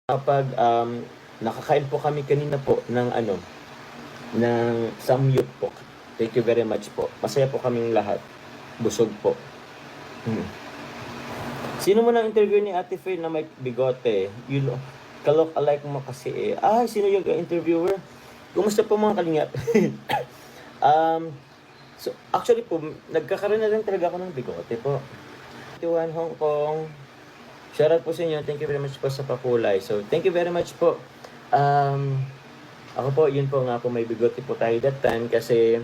Kapag nakakain po kami kanina po ng ng samyup po. Thank you very much po. Masaya po kaming lahat. Busog po. Sino mo nang interview ni Ate Faye na may bigote? Kalok alike mo kasi eh. Ay, sino yung interviewer? Kumusta po mga kalingap? So, actually po, nagkakaroon na lang talaga ako ng bigote po. 21 Hong Kong. Shoutout po sa inyo. Thank you very much po sa pakulay. So, thank you very much po. Ako po, yun po nga po, may bigote po tayo that time kasi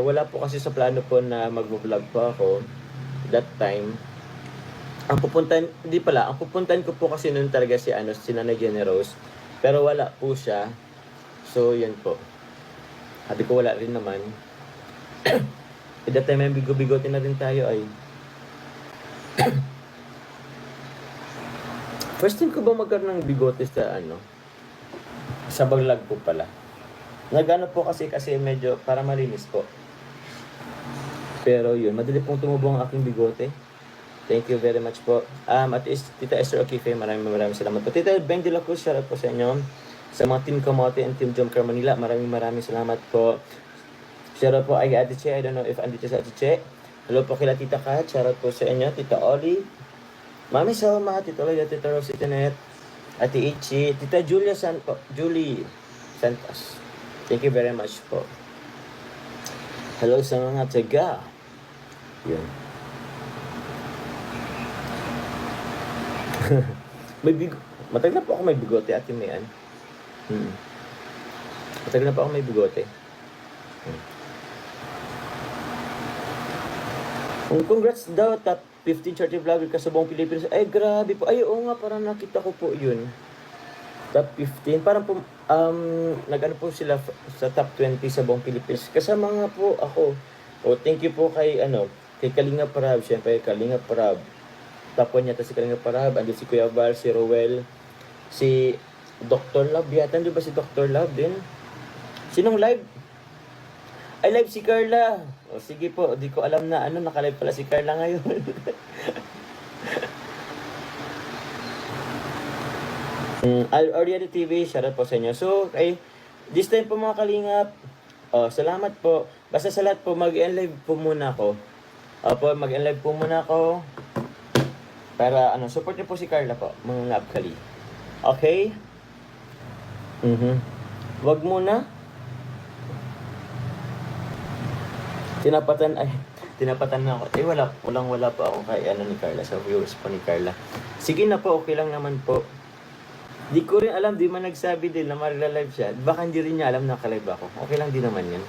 wala po kasi sa plano po na mag-vlog po ako that time. Ang pupuntahan ko po kasi noon talaga si Nanay Generous. Pero wala po siya. So, yun po. Sabi ko wala rin naman. That time may bigote na rin tayo ay. First time ko ba magkaroon ng bigote sa baglag po pala. Nagano po kasi medyo para malinis po. Pero yun, madali pong tumubo ang aking bigote. Thank you very much po. At Tita Esther Okife, maraming salamat po. Tita Ben de la Cruz, shoutout po sa inyo. Sa mga Team Kamote and Team Jomcar Manila, maraming salamat po. Shoutout po ay Ate Che, I don't know if andito sa Ate Che. Hello po kila Tita Kat, shoutout po sa inyo. Tita Oli, Mami Soma, Tita Loya, Tita Rosy Tenet, Ate Ichi, Tita Julie Santos. Thank you very much po. Hello sa mga taga. Yun. Matagal na po ako may bigote, Ate Mayan. Matagal na po ako may bigote. Congrats daw, top 15 charity vlogger ka sa buong Pilipinas. Ay, grabe po. Ay, oo nga, parang nakita ko po yun. Top 15. Parang po, nag-ano po sila sa top 20 sa buong Pilipinas. Kasama nga po ako. Thank you po kay Kalinga Parab. Siyempre, Kalinga Parab. Top 1 yata si Kalinga Parab. Andun si Kuya Val, si Rowell, si Dr. Love. Yata, andun ba si Dr. Love din? Sinong live? Ay, live si Carla. Sige po, di ko alam na naka-live pala si Carla ngayon. Ariana TV, shoutout po sa inyo. So, this time po mga kalingap, salamat po. Basta sa lahat po, mag-live po muna ako. Mag-live po muna ako. Para, support niyo po si Carla po, mga ngapkali. Okay? Wag muna. Tinapatan na ako. Wala po ako kay ni Carla. Sa viewers po ni Carla. Sige na po, okay lang naman po. Di ko rin alam, di man nagsabi din na magla-live siya. Baka hindi rin niya alam na ka-live ako. Okay lang din naman yan.